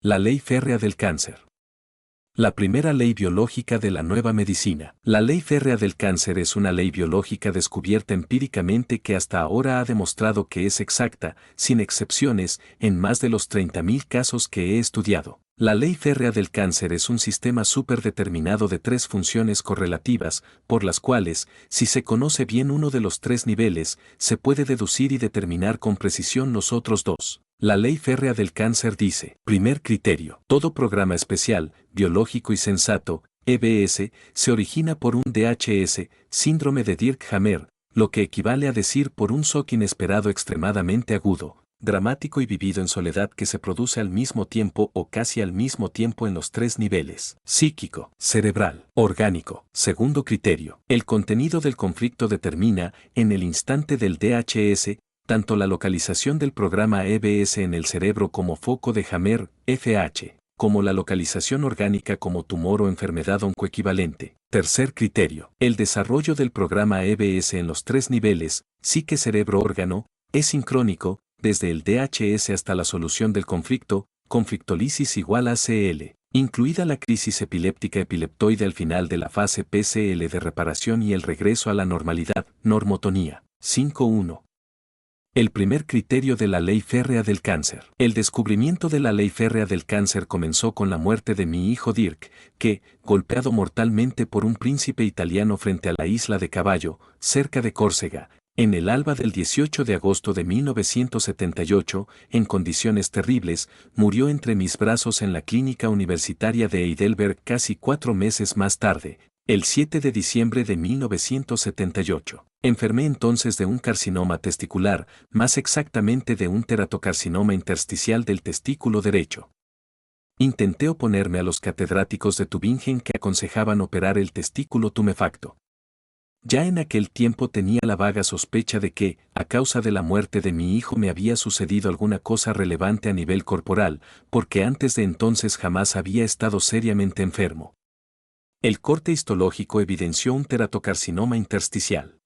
La ley férrea del cáncer. La primera ley biológica de la nueva medicina. La ley férrea del cáncer es una ley biológica descubierta empíricamente que hasta ahora ha demostrado que es exacta, sin excepciones, en más de los 30.000 casos que he estudiado. La ley férrea del cáncer es un sistema superdeterminado de tres funciones correlativas, por las cuales, si se conoce bien uno de los tres niveles, se puede deducir y determinar con precisión los otros dos. La ley férrea del cáncer dice: primer criterio, todo programa especial, biológico y sensato, EBS, se origina por un DHS, síndrome de Dirk-Hammer, lo que equivale a decir por un shock inesperado extremadamente agudo, dramático y vivido en soledad que se produce al mismo tiempo o casi al mismo tiempo en los tres niveles: psíquico, cerebral, orgánico. Segundo criterio, el contenido del conflicto determina, en el instante del DHS, tanto la localización del programa EBS en el cerebro como foco de Hammer, FH, como la localización orgánica como tumor o enfermedad oncoequivalente. Tercer criterio, el desarrollo del programa EBS en los tres niveles, psique cerebro órgano, es sincrónico, desde el DHS hasta la solución del conflicto, conflictólisis igual a CL, incluida la crisis epiléptica epileptoide al final de la fase PCL de reparación y el regreso a la normalidad, normotonía. 5.1. El primer criterio de la ley férrea del cáncer. El descubrimiento de la ley férrea del cáncer comenzó con la muerte de mi hijo Dirk, que, golpeado mortalmente por un príncipe italiano frente a la isla de Caballo, cerca de Córcega, en el alba del 18 de agosto de 1978, en condiciones terribles, murió entre mis brazos en la clínica universitaria de Heidelberg casi 4 meses más tarde, el 7 de diciembre de 1978. Enfermé entonces de un carcinoma testicular, más exactamente de un teratocarcinoma intersticial del testículo derecho. Intenté oponerme a los catedráticos de Tübingen que aconsejaban operar el testículo tumefacto. Ya en aquel tiempo tenía la vaga sospecha de que, a causa de la muerte de mi hijo, me había sucedido alguna cosa relevante a nivel corporal, porque antes de entonces jamás había estado seriamente enfermo. El corte histológico evidenció un teratocarcinoma intersticial.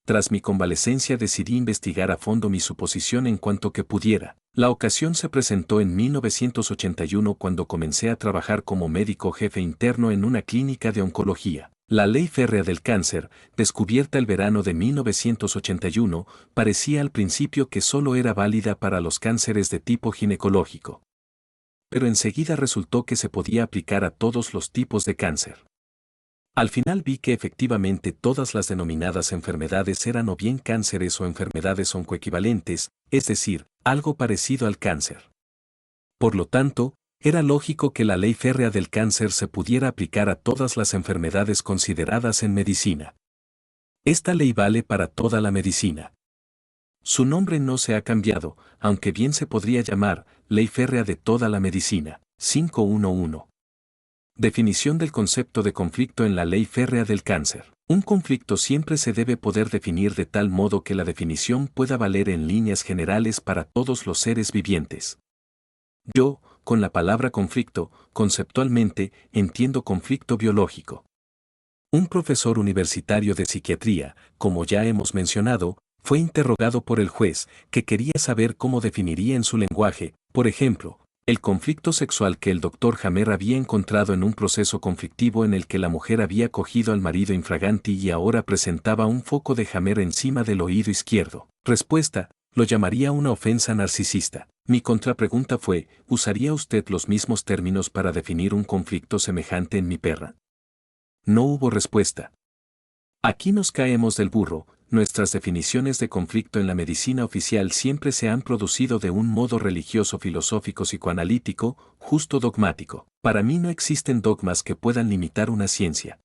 Tras mi convalecencia decidí investigar a fondo mi suposición en cuanto que pudiera. La ocasión se presentó en 1981 cuando comencé a trabajar como médico jefe interno en una clínica de oncología. La ley férrea del cáncer, descubierta el verano de 1981, parecía al principio que solo era válida para los cánceres de tipo ginecológico. Pero enseguida resultó que se podía aplicar a todos los tipos de cáncer. Al final vi que efectivamente todas las denominadas enfermedades eran o bien cánceres o enfermedades oncoequivalentes, es decir, algo parecido al cáncer. Por lo tanto, era lógico que la ley férrea del cáncer se pudiera aplicar a todas las enfermedades consideradas en medicina. Esta ley vale para toda la medicina. Su nombre no se ha cambiado, aunque bien se podría llamar ley férrea de toda la medicina. 5.1.1. Definición del concepto de conflicto en la ley férrea del cáncer. Un conflicto siempre se debe poder definir de tal modo que la definición pueda valer en líneas generales para todos los seres vivientes. Yo, con la palabra conflicto, conceptualmente, entiendo conflicto biológico. Un profesor universitario de psiquiatría, como ya hemos mencionado, fue interrogado por el juez, que quería saber cómo definiría en su lenguaje, por ejemplo, el conflicto sexual que el Dr. Hammer había encontrado en un proceso conflictivo en el que la mujer había cogido al marido infraganti y ahora presentaba un foco de Hammer encima del oído izquierdo. Respuesta: lo llamaría una ofensa narcisista. Mi contrapregunta fue: ¿usaría usted los mismos términos para definir un conflicto semejante en mi perra? No hubo respuesta. Aquí nos caemos del burro. Nuestras definiciones de conflicto en la medicina oficial siempre se han producido de un modo religioso, filosófico, psicoanalítico, justo, dogmático. Para mí no existen dogmas que puedan limitar una ciencia.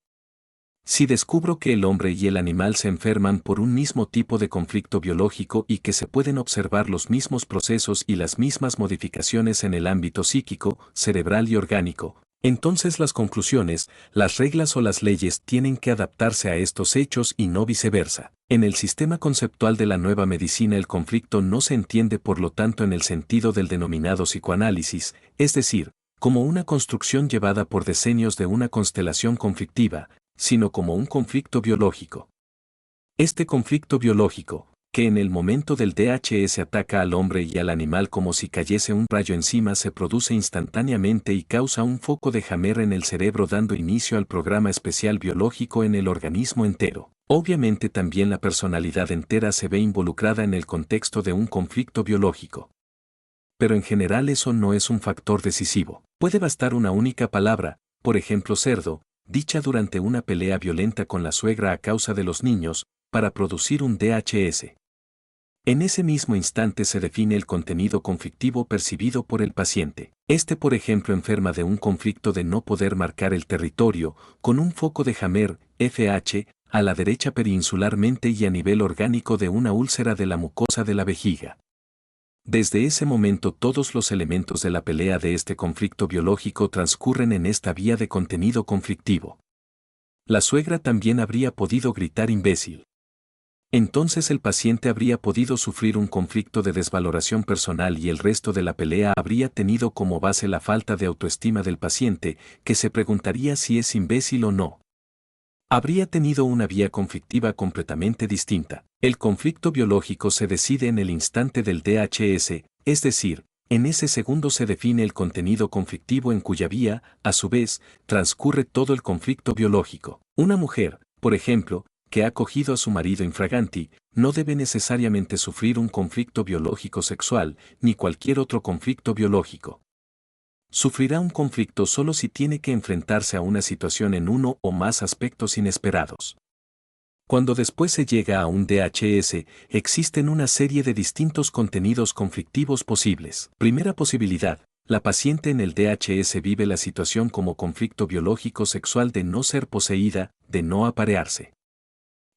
Si descubro que el hombre y el animal se enferman por un mismo tipo de conflicto biológico y que se pueden observar los mismos procesos y las mismas modificaciones en el ámbito psíquico, cerebral y orgánico, entonces las conclusiones, las reglas o las leyes tienen que adaptarse a estos hechos y no viceversa. En el sistema conceptual de la nueva medicina el conflicto no se entiende por lo tanto en el sentido del denominado psicoanálisis, es decir, como una construcción llevada por decenios de una constelación conflictiva, sino como un conflicto biológico. Este conflicto biológico, que en el momento del DHS ataca al hombre y al animal como si cayese un rayo encima, se produce instantáneamente y causa un foco de Hammer en el cerebro, dando inicio al programa especial biológico en el organismo entero. Obviamente también la personalidad entera se ve involucrada en el contexto de un conflicto biológico. Pero en general eso no es un factor decisivo. Puede bastar una única palabra, por ejemplo cerdo, dicha durante una pelea violenta con la suegra a causa de los niños, para producir un DHS. En ese mismo instante se define el contenido conflictivo percibido por el paciente. Este, por ejemplo, enferma de un conflicto de no poder marcar el territorio, con un foco de Hammer, FH, a la derecha perinsularmente y a nivel orgánico de una úlcera de la mucosa de la vejiga. Desde ese momento todos los elementos de la pelea de este conflicto biológico transcurren en esta vía de contenido conflictivo. La suegra también habría podido gritar imbécil. Entonces el paciente habría podido sufrir un conflicto de desvaloración personal y el resto de la pelea habría tenido como base la falta de autoestima del paciente, que se preguntaría si es imbécil o no. Habría tenido una vía conflictiva completamente distinta. El conflicto biológico se decide en el instante del DHS, es decir, en ese segundo se define el contenido conflictivo en cuya vía, a su vez, transcurre todo el conflicto biológico. Una mujer, por ejemplo, que ha cogido a su marido infraganti, no debe necesariamente sufrir un conflicto biológico sexual, ni cualquier otro conflicto biológico. Sufrirá un conflicto solo si tiene que enfrentarse a una situación en uno o más aspectos inesperados. Cuando después se llega a un DHS, existen una serie de distintos contenidos conflictivos posibles. Primera posibilidad, la paciente en el DHS vive la situación como conflicto biológico sexual de no ser poseída, de no aparearse.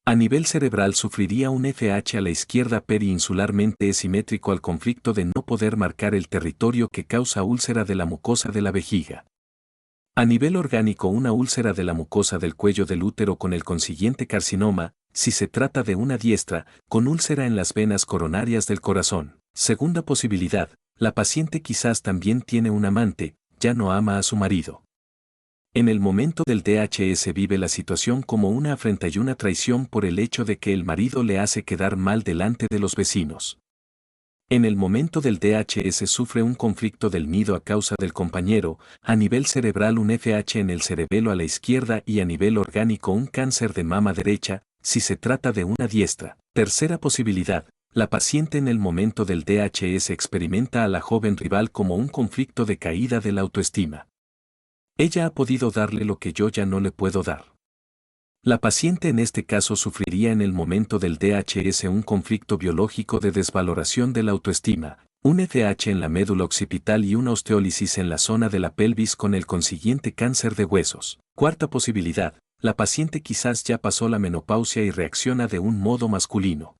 A nivel cerebral sufriría un FH a la izquierda perinsularmente simétrico al conflicto de no poder marcar el territorio que causa úlcera de la mucosa de la vejiga. A nivel orgánico una úlcera de la mucosa del cuello del útero con el consiguiente carcinoma, si se trata de una diestra, con úlcera en las venas coronarias del corazón. Segunda posibilidad, la paciente quizás también tiene un amante, ya no ama a su marido. En el momento del DHS vive la situación como una afrenta y una traición por el hecho de que el marido le hace quedar mal delante de los vecinos. En el momento del DHS sufre un conflicto del nido a causa del compañero, a nivel cerebral un FH en el cerebelo a la izquierda y a nivel orgánico un cáncer de mama derecha, si se trata de una diestra. Tercera posibilidad, la paciente en el momento del DHS experimenta a la joven rival como un conflicto de caída de la autoestima. Ella ha podido darle lo que yo ya no le puedo dar. La paciente en este caso sufriría en el momento del DHS un conflicto biológico de desvaloración de la autoestima, un FH en la médula occipital y una osteólisis en la zona de la pelvis con el consiguiente cáncer de huesos. Cuarta posibilidad, la paciente quizás ya pasó la menopausia y reacciona de un modo masculino.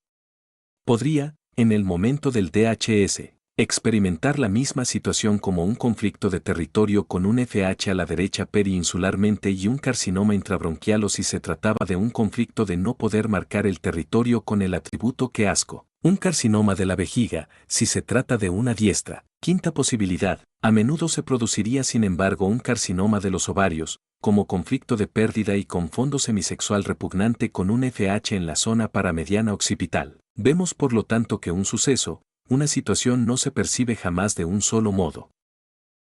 Podría, en el momento del DHS, experimentar la misma situación como un conflicto de territorio con un FH a la derecha perinsularmente y un carcinoma intrabronquial o si se trataba de un conflicto de no poder marcar el territorio con el atributo que asco. Un carcinoma de la vejiga, si se trata de una diestra. Quinta posibilidad, a menudo se produciría sin embargo un carcinoma de los ovarios, como conflicto de pérdida y con fondo semisexual repugnante con un FH en la zona paramediana occipital. Vemos por lo tanto que un suceso, una situación no se percibe jamás de un solo modo.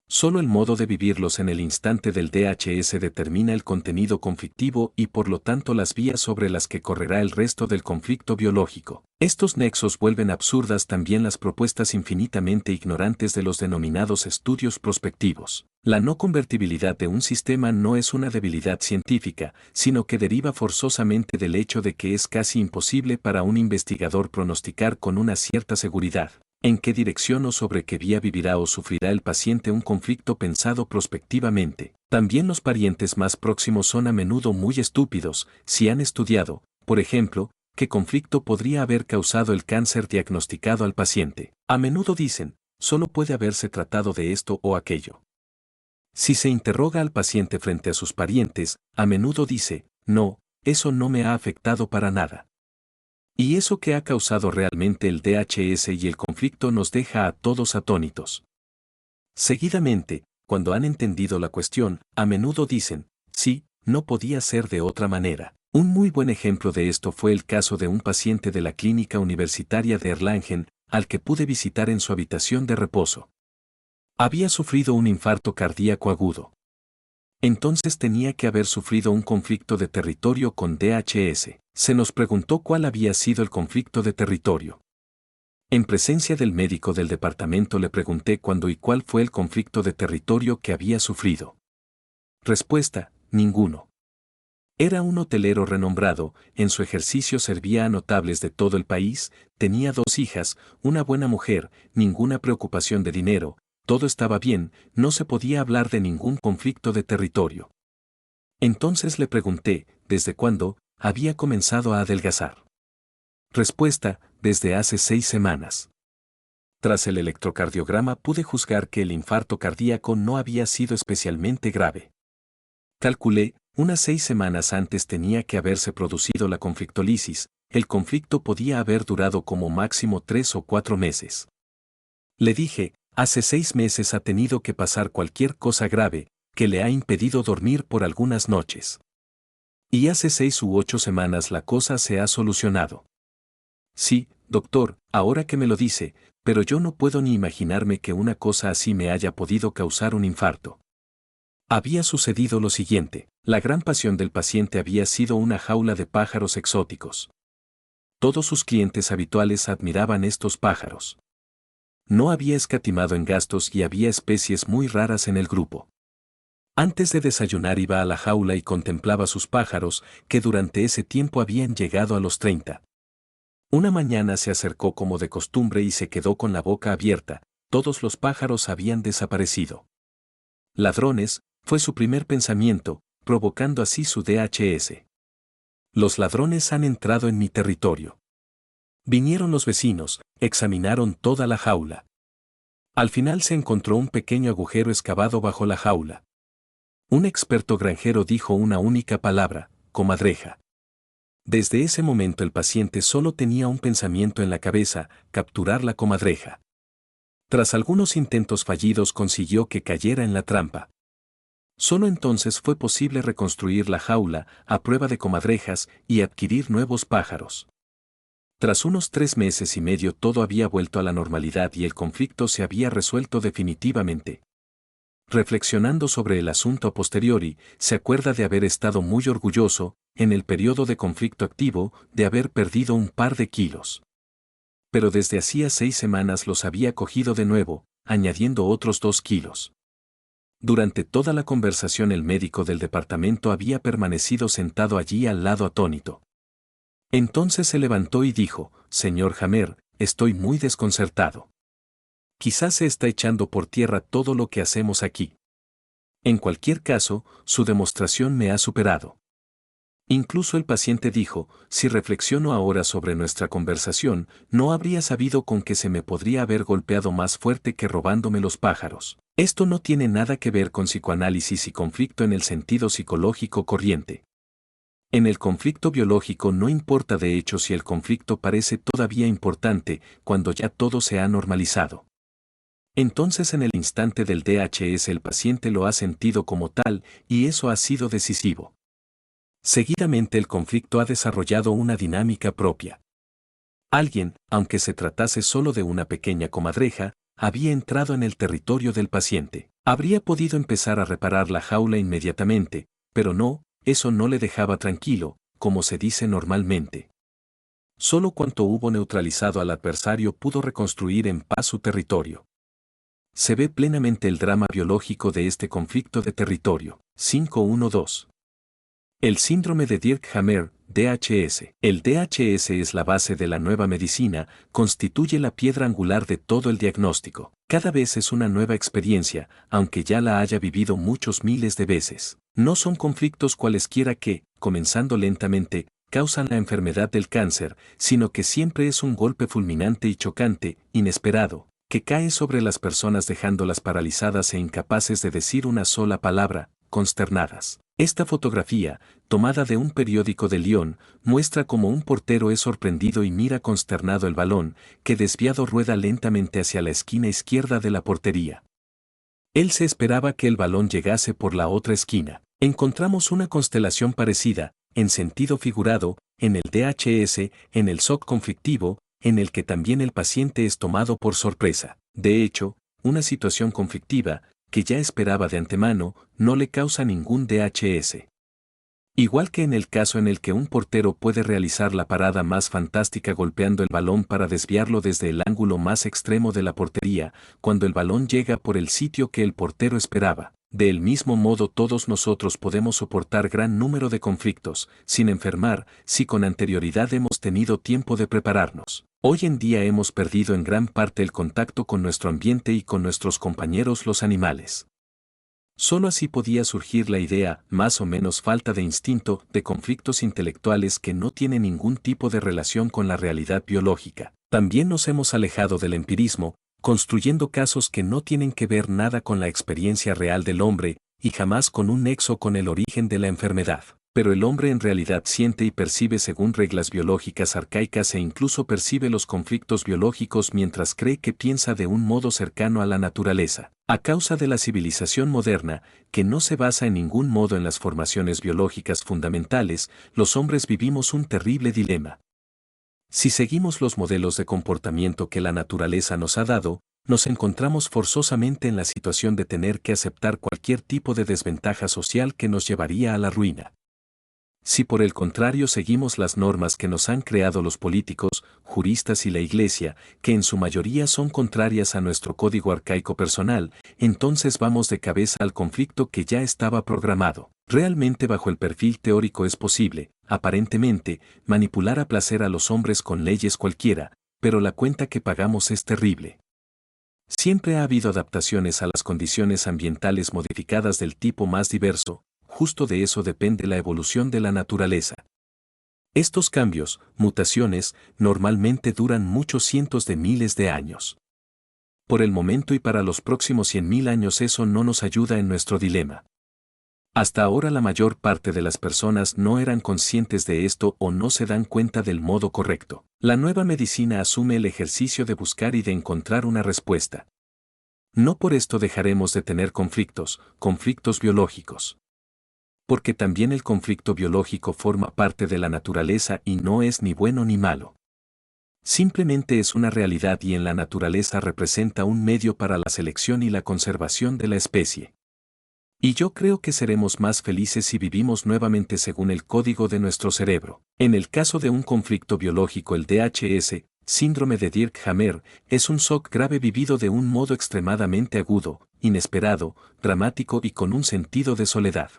Solo el modo de vivirlos en el instante del DHS determina el contenido conflictivo y por lo tanto las vías sobre las que correrá el resto del conflicto biológico. Estos nexos vuelven absurdas también las propuestas infinitamente ignorantes de los denominados estudios prospectivos. La no convertibilidad de un sistema no es una debilidad científica, sino que deriva forzosamente del hecho de que es casi imposible para un investigador pronosticar con una cierta seguridad en qué dirección o sobre qué vía vivirá o sufrirá el paciente un conflicto pensado prospectivamente. También los parientes más próximos son a menudo muy estúpidos, si han estudiado, por ejemplo, qué conflicto podría haber causado el cáncer diagnosticado al paciente. A menudo dicen, solo puede haberse tratado de esto o aquello. Si se interroga al paciente frente a sus parientes, a menudo dice, no, eso no me ha afectado para nada. Y eso que ha causado realmente el DHS y el conflicto nos deja a todos atónitos. Seguidamente, cuando han entendido la cuestión, a menudo dicen, sí, no podía ser de otra manera. Un muy buen ejemplo de esto fue el caso de un paciente de la Clínica Universitaria de Erlangen, al que pude visitar en su habitación de reposo. Había sufrido un infarto cardíaco agudo. Entonces tenía que haber sufrido un conflicto de territorio con DHS. Se nos preguntó cuál había sido el conflicto de territorio. En presencia del médico del departamento le pregunté cuándo y cuál fue el conflicto de territorio que había sufrido. Respuesta: ninguno. Era un hotelero renombrado, en su ejercicio servía a notables de todo el país, tenía 2 hijas, una buena mujer, ninguna preocupación de dinero, todo estaba bien, no se podía hablar de ningún conflicto de territorio. Entonces le pregunté, ¿desde cuándo había comenzado a adelgazar? Respuesta: desde hace 6 semanas. Tras el electrocardiograma pude juzgar que el infarto cardíaco no había sido especialmente grave. Calculé, unas 6 semanas antes tenía que haberse producido la conflictolisis, el conflicto podía haber durado como máximo 3 o 4 meses. Le dije, hace 6 meses ha tenido que pasar cualquier cosa grave, que le ha impedido dormir por algunas noches. Y hace 6 u 8 semanas la cosa se ha solucionado. Sí, doctor, ahora que me lo dice, pero yo no puedo ni imaginarme que una cosa así me haya podido causar un infarto. Había sucedido lo siguiente: la gran pasión del paciente había sido una jaula de pájaros exóticos. Todos sus clientes habituales admiraban estos pájaros. No había escatimado en gastos y había especies muy raras en el grupo. Antes de desayunar iba a la jaula y contemplaba sus pájaros, que durante ese tiempo habían llegado a los 30. Una mañana se acercó como de costumbre y se quedó con la boca abierta, todos los pájaros habían desaparecido. Ladrones, fue su primer pensamiento, provocando así su DHS. Los ladrones han entrado en mi territorio. Vinieron los vecinos, examinaron toda la jaula. Al final se encontró un pequeño agujero excavado bajo la jaula. Un experto granjero dijo una única palabra: comadreja. Desde ese momento el paciente solo tenía un pensamiento en la cabeza: capturar la comadreja. Tras algunos intentos fallidos consiguió que cayera en la trampa. Solo entonces fue posible reconstruir la jaula, a prueba de comadrejas, y adquirir nuevos pájaros. Tras unos 3 meses y medio todo había vuelto a la normalidad y el conflicto se había resuelto definitivamente. Reflexionando sobre el asunto a posteriori, se acuerda de haber estado muy orgulloso, en el periodo de conflicto activo, de haber perdido un par de kilos. Pero desde hacía 6 semanas los había cogido de nuevo, añadiendo otros 2 kilos. Durante toda la conversación el médico del departamento había permanecido sentado allí al lado atónito. Entonces se levantó y dijo: señor Hammer, estoy muy desconcertado. Quizás se está echando por tierra todo lo que hacemos aquí. En cualquier caso, su demostración me ha superado. Incluso el paciente dijo: si reflexiono ahora sobre nuestra conversación, no habría sabido con que se me podría haber golpeado más fuerte que robándome los pájaros. Esto no tiene nada que ver con psicoanálisis y conflicto en el sentido psicológico corriente. En el conflicto biológico no importa de hecho si el conflicto parece todavía importante, cuando ya todo se ha normalizado. Entonces en el instante del DHS el paciente lo ha sentido como tal, y eso ha sido decisivo. Seguidamente el conflicto ha desarrollado una dinámica propia. Alguien, aunque se tratase solo de una pequeña comadreja, había entrado en el territorio del paciente. Habría podido empezar a reparar la jaula inmediatamente, pero no, eso no le dejaba tranquilo, como se dice normalmente. Solo cuando hubo neutralizado al adversario pudo reconstruir en paz su territorio. Se ve plenamente el drama biológico de este conflicto de territorio. 512. El síndrome de Dirkhammer, DHS. El DHS es la base de la nueva medicina, constituye la piedra angular de todo el diagnóstico. Cada vez es una nueva experiencia, aunque ya la haya vivido muchos miles de veces. No son conflictos cualesquiera que, comenzando lentamente, causan la enfermedad del cáncer, sino que siempre es un golpe fulminante y chocante, inesperado, que cae sobre las personas dejándolas paralizadas e incapaces de decir una sola palabra, consternadas. Esta fotografía, tomada de un periódico de Lyon, muestra cómo un portero es sorprendido y mira consternado el balón, que desviado rueda lentamente hacia la esquina izquierda de la portería. Él se esperaba que el balón llegase por la otra esquina. Encontramos una constelación parecida, en sentido figurado, en el DHS, en el shock conflictivo, en el que también el paciente es tomado por sorpresa. De hecho, una situación conflictiva, que ya esperaba de antemano, no le causa ningún DHS. Igual que en el caso en el que un portero puede realizar la parada más fantástica golpeando el balón para desviarlo desde el ángulo más extremo de la portería, cuando el balón llega por el sitio que el portero esperaba. Del mismo modo todos nosotros podemos soportar gran número de conflictos, sin enfermar, si con anterioridad hemos tenido tiempo de prepararnos. Hoy en día hemos perdido en gran parte el contacto con nuestro ambiente y con nuestros compañeros los animales. Solo así podía surgir la idea, más o menos falta de instinto, de conflictos intelectuales que no tienen ningún tipo de relación con la realidad biológica. También nos hemos alejado del empirismo, construyendo casos que no tienen que ver nada con la experiencia real del hombre, y jamás con un nexo con el origen de la enfermedad. Pero el hombre en realidad siente y percibe según reglas biológicas arcaicas e incluso percibe los conflictos biológicos mientras cree que piensa de un modo cercano a la naturaleza. A causa de la civilización moderna, que no se basa en ningún modo en las formaciones biológicas fundamentales, los hombres vivimos un terrible dilema. Si seguimos los modelos de comportamiento que la naturaleza nos ha dado, nos encontramos forzosamente en la situación de tener que aceptar cualquier tipo de desventaja social que nos llevaría a la ruina. Si por el contrario seguimos las normas que nos han creado los políticos, juristas y la Iglesia, que en su mayoría son contrarias a nuestro código arcaico personal, entonces vamos de cabeza al conflicto que ya estaba programado. Realmente bajo el perfil teórico es posible, aparentemente, manipular a placer a los hombres con leyes cualquiera, pero la cuenta que pagamos es terrible. Siempre ha habido adaptaciones a las condiciones ambientales modificadas del tipo más diverso. Justo de eso depende la evolución de la naturaleza. Estos cambios, mutaciones, normalmente duran muchos cientos de miles de años. Por el momento y para los próximos 100.000 años eso no nos ayuda en nuestro dilema. Hasta ahora la mayor parte de las personas no eran conscientes de esto o no se dan cuenta del modo correcto. La nueva medicina asume el ejercicio de buscar y de encontrar una respuesta. No por esto dejaremos de tener conflictos biológicos. Porque también el conflicto biológico forma parte de la naturaleza y no es ni bueno ni malo. Simplemente es una realidad y en la naturaleza representa un medio para la selección y la conservación de la especie. Y yo creo que seremos más felices si vivimos nuevamente según el código de nuestro cerebro. En el caso de un conflicto biológico, el DHS, síndrome de Dirkhammer, es un shock grave vivido de un modo extremadamente agudo, inesperado, dramático y con un sentido de soledad.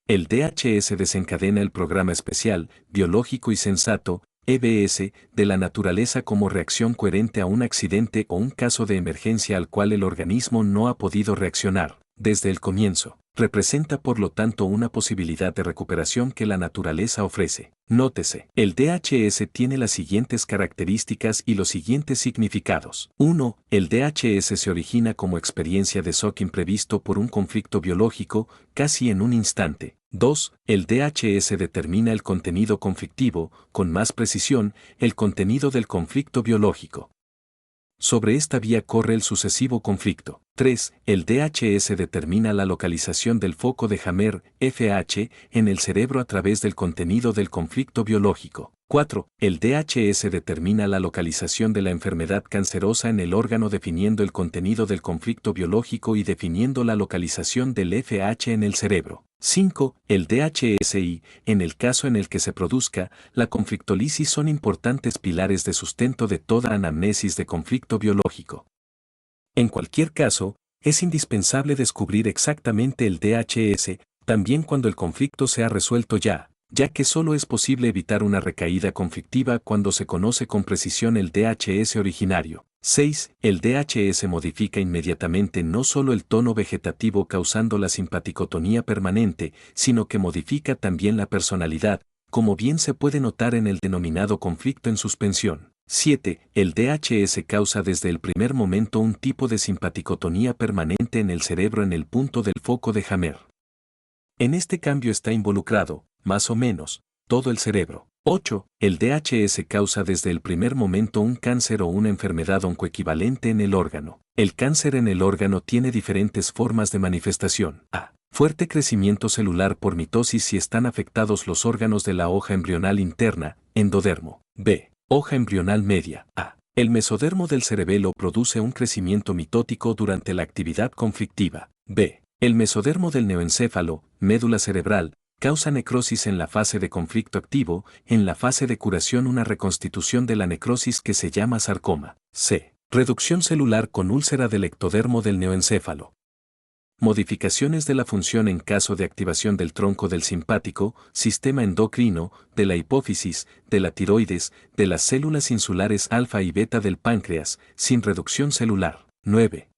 El DHS desencadena el programa especial, biológico y sensato, EBS, de la naturaleza como reacción coherente a un accidente o un caso de emergencia al cual el organismo no ha podido reaccionar desde el comienzo. Representa por lo tanto una posibilidad de recuperación que la naturaleza ofrece. Nótese, el DHS tiene las siguientes características y los siguientes significados. 1. El DHS se origina como experiencia de shock imprevisto por un conflicto biológico, casi en un instante. 2. El DHS determina el contenido conflictivo, con más precisión, el contenido del conflicto biológico. Sobre esta vía corre el sucesivo conflicto. 3. El DHS determina la localización del foco de Hammer, FH, en el cerebro a través del contenido del conflicto biológico. 4. El DHS determina la localización de la enfermedad cancerosa en el órgano definiendo el contenido del conflicto biológico y definiendo la localización del FH en el cerebro. 5. El DHSI, en el caso en el que se produzca, la conflictolisis son importantes pilares de sustento de toda anamnesis de conflicto biológico. En cualquier caso, es indispensable descubrir exactamente el DHS, también cuando el conflicto se ha resuelto ya que solo es posible evitar una recaída conflictiva cuando se conoce con precisión el DHS originario. 6. El DHS modifica inmediatamente no solo el tono vegetativo causando la simpaticotonía permanente, sino que modifica también la personalidad, como bien se puede notar en el denominado conflicto en suspensión. 7. El DHS causa desde el primer momento un tipo de simpaticotonía permanente en el cerebro en el punto del foco de Hammer. En este cambio está involucrado, más o menos, todo el cerebro. 8. El DHS causa desde el primer momento un cáncer o una enfermedad oncoequivalente en el órgano. El cáncer en el órgano tiene diferentes formas de manifestación. A. Fuerte crecimiento celular por mitosis si están afectados los órganos de la hoja embrional interna, endodermo. B. Hoja embrional media. A. El mesodermo del cerebelo produce un crecimiento mitótico durante la actividad conflictiva. B. El mesodermo del neoencéfalo, médula cerebral, causa necrosis en la fase de conflicto activo, en la fase de curación una reconstitución de la necrosis que se llama sarcoma. C. Reducción celular con úlcera del ectodermo del neoencéfalo. Modificaciones de la función en caso de activación del tronco del simpático, sistema endocrino, de la hipófisis, de la tiroides, de las células insulares alfa y beta del páncreas, sin reducción celular. 9.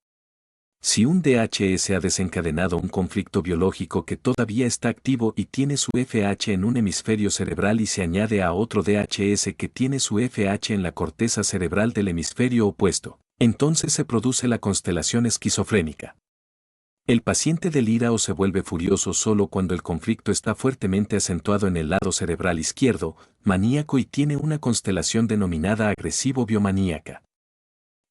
Si un DHS ha desencadenado un conflicto biológico que todavía está activo y tiene su FH en un hemisferio cerebral y se añade a otro DHS que tiene su FH en la corteza cerebral del hemisferio opuesto, entonces se produce la constelación esquizofrénica. El paciente delira o se vuelve furioso solo cuando el conflicto está fuertemente acentuado en el lado cerebral izquierdo, maníaco y tiene una constelación denominada agresivo-biomaníaca.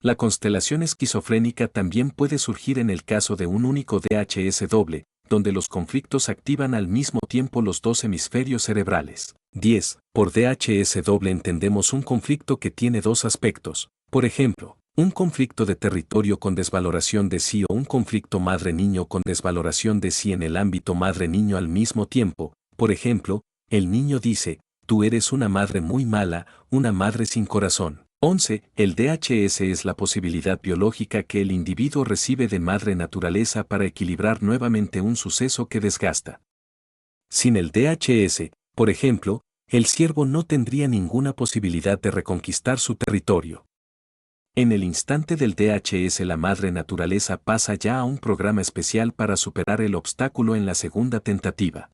La constelación esquizofrénica también puede surgir en el caso de un único DHS doble, donde los conflictos activan al mismo tiempo los dos hemisferios cerebrales. 10. Por DHS doble entendemos un conflicto que tiene dos aspectos. Por ejemplo, un conflicto de territorio con desvaloración de sí o un conflicto madre-niño con desvaloración de sí en el ámbito madre-niño al mismo tiempo. Por ejemplo, el niño dice, tú eres una madre muy mala, una madre sin corazón. 11. El DHS es la posibilidad biológica que el individuo recibe de madre naturaleza para equilibrar nuevamente un suceso que desgasta. Sin el DHS, por ejemplo, el ciervo no tendría ninguna posibilidad de reconquistar su territorio. En el instante del DHS la madre naturaleza pasa ya a un programa especial para superar el obstáculo en la segunda tentativa.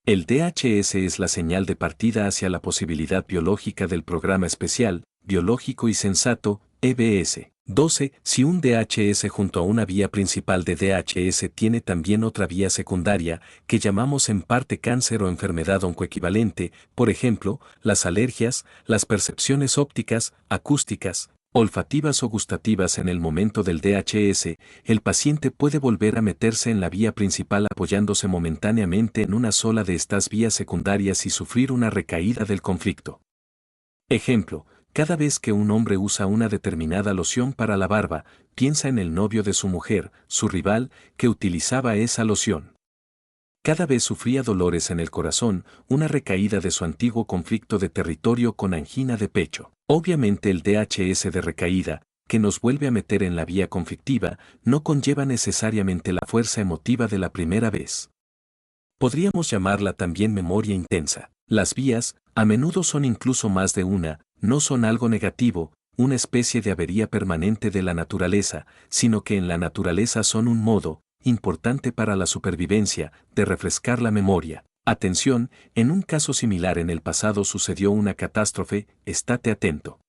El DHS es la señal de partida hacia la posibilidad biológica del programa especial, biológico y sensato, EBS. 12. Si un DHS junto a una vía principal de DHS tiene también otra vía secundaria, que llamamos en parte cáncer o enfermedad oncoequivalente, por ejemplo, las alergias, las percepciones ópticas, acústicas, olfativas o gustativas en el momento del DHS, el paciente puede volver a meterse en la vía principal apoyándose momentáneamente en una sola de estas vías secundarias y sufrir una recaída del conflicto. Ejemplo, cada vez que un hombre usa una determinada loción para la barba, piensa en el novio de su mujer, su rival, que utilizaba esa loción. Cada vez sufría dolores en el corazón, una recaída de su antiguo conflicto de territorio con angina de pecho. Obviamente el DHS de recaída, que nos vuelve a meter en la vía conflictiva, no conlleva necesariamente la fuerza emotiva de la primera vez. Podríamos llamarla también memoria intensa. Las vías, a menudo son incluso más de una, no son algo negativo, una especie de avería permanente de la naturaleza, sino que en la naturaleza son un modo, importante para la supervivencia, de refrescar la memoria. Atención, en un caso similar en el pasado sucedió una catástrofe, estate atento.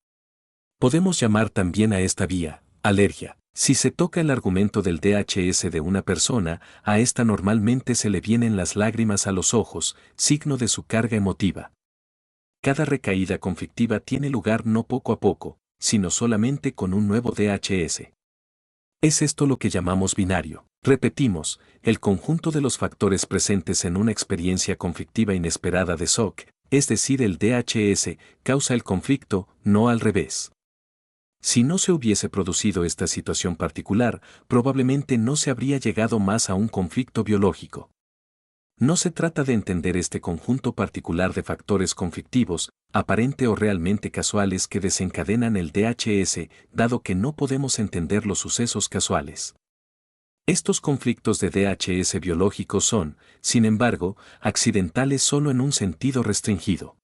Podemos llamar también a esta vía, alergia. Si se toca el argumento del DHS de una persona, a esta normalmente se le vienen las lágrimas a los ojos, signo de su carga emotiva. Cada recaída conflictiva tiene lugar no poco a poco, sino solamente con un nuevo DHS. Es esto lo que llamamos binario. Repetimos, el conjunto de los factores presentes en una experiencia conflictiva inesperada de shock, es decir, el DHS, causa el conflicto, no al revés. Si no se hubiese producido esta situación particular, probablemente no se habría llegado más a un conflicto biológico. No se trata de entender este conjunto particular de factores conflictivos, aparente o realmente casuales que desencadenan el DHS, dado que no podemos entender los sucesos casuales. Estos conflictos de DHS biológicos son, sin embargo, accidentales solo en un sentido restringido.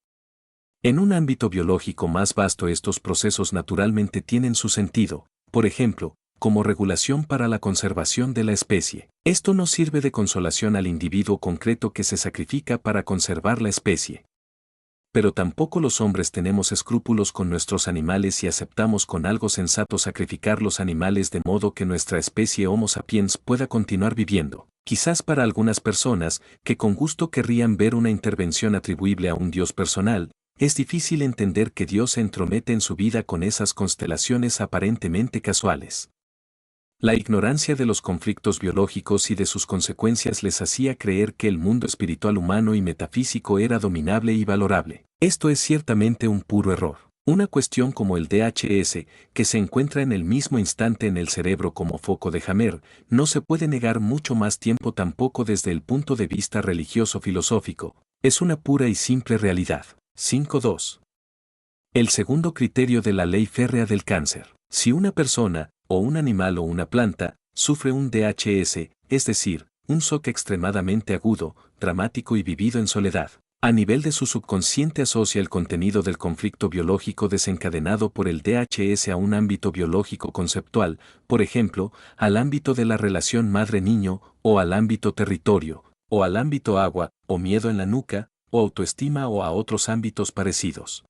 En un ámbito biológico más vasto estos procesos naturalmente tienen su sentido, por ejemplo, como regulación para la conservación de la especie. Esto no sirve de consolación al individuo concreto que se sacrifica para conservar la especie. Pero tampoco los hombres tenemos escrúpulos con nuestros animales y aceptamos con algo sensato sacrificar los animales de modo que nuestra especie Homo sapiens pueda continuar viviendo. Quizás para algunas personas, que con gusto querrían ver una intervención atribuible a un Dios personal, es difícil entender que Dios se entromete en su vida con esas constelaciones aparentemente casuales. La ignorancia de los conflictos biológicos y de sus consecuencias les hacía creer que el mundo espiritual humano y metafísico era dominable y valorable. Esto es ciertamente un puro error. Una cuestión como el DHS, que se encuentra en el mismo instante en el cerebro como foco de Hammer, no se puede negar mucho más tiempo tampoco desde el punto de vista religioso-filosófico. Es una pura y simple realidad. 5.2. El segundo criterio de la ley férrea del cáncer. Si una persona, o un animal o una planta, sufre un DHS, es decir, un shock extremadamente agudo, dramático y vivido en soledad, a nivel de su subconsciente asocia el contenido del conflicto biológico desencadenado por el DHS a un ámbito biológico conceptual, por ejemplo, al ámbito de la relación madre-niño, o al ámbito territorio, o al ámbito agua, o miedo en la nuca, o autoestima o a otros ámbitos parecidos.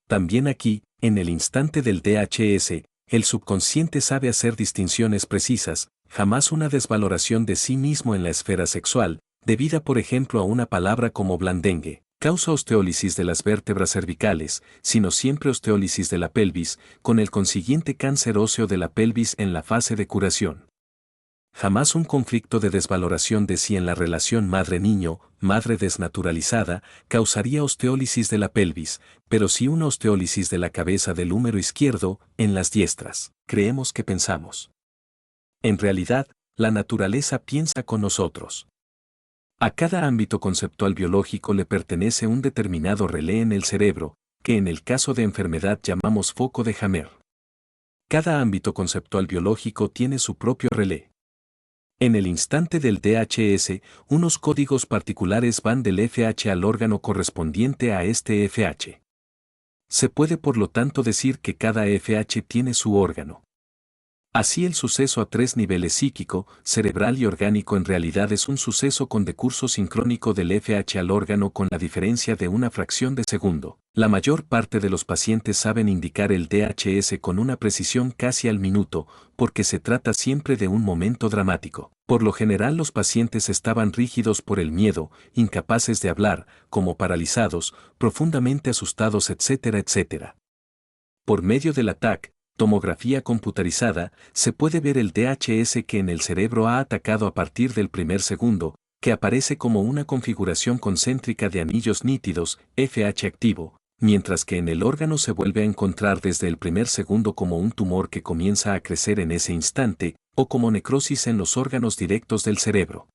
También aquí, en el instante del DHS, el subconsciente sabe hacer distinciones precisas, jamás una desvaloración de sí mismo en la esfera sexual, debida por ejemplo a una palabra como blandengue, causa osteólisis de las vértebras cervicales, sino siempre osteólisis de la pelvis, con el consiguiente cáncer óseo de la pelvis en la fase de curación. Jamás un conflicto de desvaloración de sí en la relación madre-niño, madre desnaturalizada, causaría osteólisis de la pelvis, pero sí una osteólisis de la cabeza del húmero izquierdo, en las diestras. Creemos que pensamos. En realidad, la naturaleza piensa con nosotros. A cada ámbito conceptual biológico le pertenece un determinado relé en el cerebro, que en el caso de enfermedad llamamos foco de Hammer. Cada ámbito conceptual biológico tiene su propio relé. En el instante del DHS, unos códigos particulares van del FH al órgano correspondiente a este FH. Se puede por lo tanto decir que cada FH tiene su órgano. Así el suceso a tres niveles psíquico, cerebral y orgánico en realidad es un suceso con decurso sincrónico del FH al órgano con la diferencia de una fracción de segundo. La mayor parte de los pacientes saben indicar el DHS con una precisión casi al minuto, porque se trata siempre de un momento dramático. Por lo general los pacientes estaban rígidos por el miedo, incapaces de hablar, como paralizados, profundamente asustados, etcétera, etcétera. Por medio del ATAC, tomografía computarizada, se puede ver el DHS que en el cerebro ha atacado a partir del primer segundo, que aparece como una configuración concéntrica de anillos nítidos, FH activo, mientras que en el órgano se vuelve a encontrar desde el primer segundo como un tumor que comienza a crecer en ese instante, o como necrosis en los órganos directos del cerebro.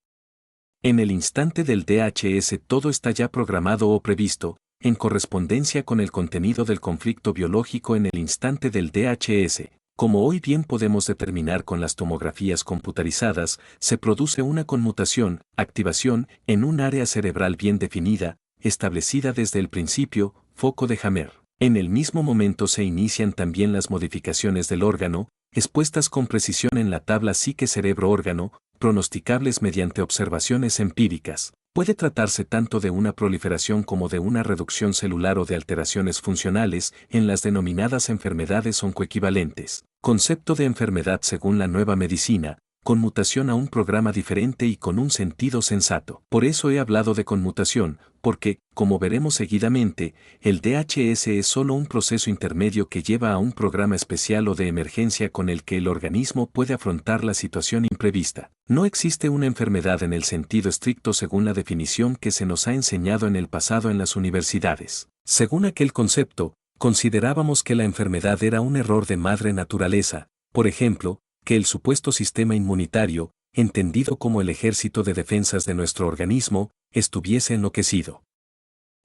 En el instante del DHS todo está ya programado o previsto, en correspondencia con el contenido del conflicto biológico en el instante del DHS. Como hoy bien podemos determinar con las tomografías computarizadas, se produce una conmutación, activación, en un área cerebral bien definida, establecida desde el principio, foco de Hammer. En el mismo momento se inician también las modificaciones del órgano, expuestas con precisión en la tabla psique-cerebro-órgano, pronosticables mediante observaciones empíricas. Puede tratarse tanto de una proliferación como de una reducción celular o de alteraciones funcionales en las denominadas enfermedades oncoequivalentes. Concepto de enfermedad según la nueva medicina, conmutación a un programa diferente y con un sentido sensato. Por eso he hablado de conmutación, porque, como veremos seguidamente, el DHS es solo un proceso intermedio que lleva a un programa especial o de emergencia con el que el organismo puede afrontar la situación imprevista. No existe una enfermedad en el sentido estricto según la definición que se nos ha enseñado en el pasado en las universidades. Según aquel concepto, considerábamos que la enfermedad era un error de madre naturaleza, por ejemplo, que el supuesto sistema inmunitario, entendido como el ejército de defensas de nuestro organismo, estuviese enloquecido.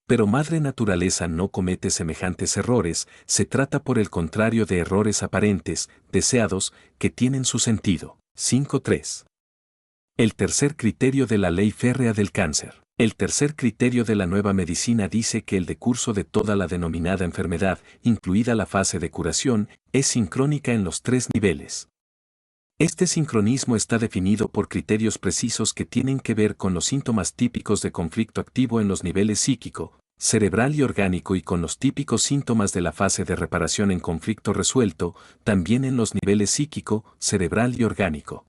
Pero madre naturaleza no comete semejantes errores, se trata por el contrario de errores aparentes, deseados, que tienen su sentido. 5.3. El tercer criterio de la ley férrea del cáncer. El tercer criterio de la nueva medicina dice que el decurso de toda la denominada enfermedad, incluida la fase de curación, es sincrónica en los tres niveles. Este sincronismo está definido por criterios precisos que tienen que ver con los síntomas típicos de conflicto activo en los niveles psíquico, cerebral y orgánico y con los típicos síntomas de la fase de reparación en conflicto resuelto, también en los niveles psíquico, cerebral y orgánico.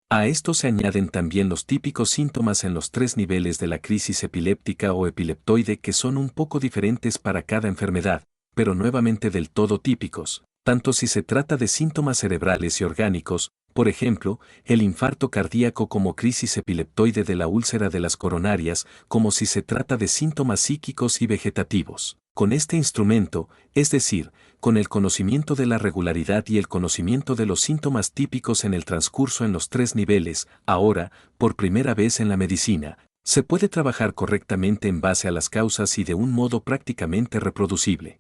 A esto se añaden también los típicos síntomas en los tres niveles de la crisis epiléptica o epileptoide que son un poco diferentes para cada enfermedad, pero nuevamente del todo típicos, tanto si se trata de síntomas cerebrales y orgánicos, Por ejemplo, el infarto cardíaco como crisis epileptoide de la úlcera de las coronarias, como si se trata de síntomas psíquicos y vegetativos. Con este instrumento, es decir, con el conocimiento de la regularidad y el conocimiento de los síntomas típicos en el transcurso en los 3 niveles, ahora, por primera vez en la medicina, se puede trabajar correctamente en base a las causas y de un modo prácticamente reproducible.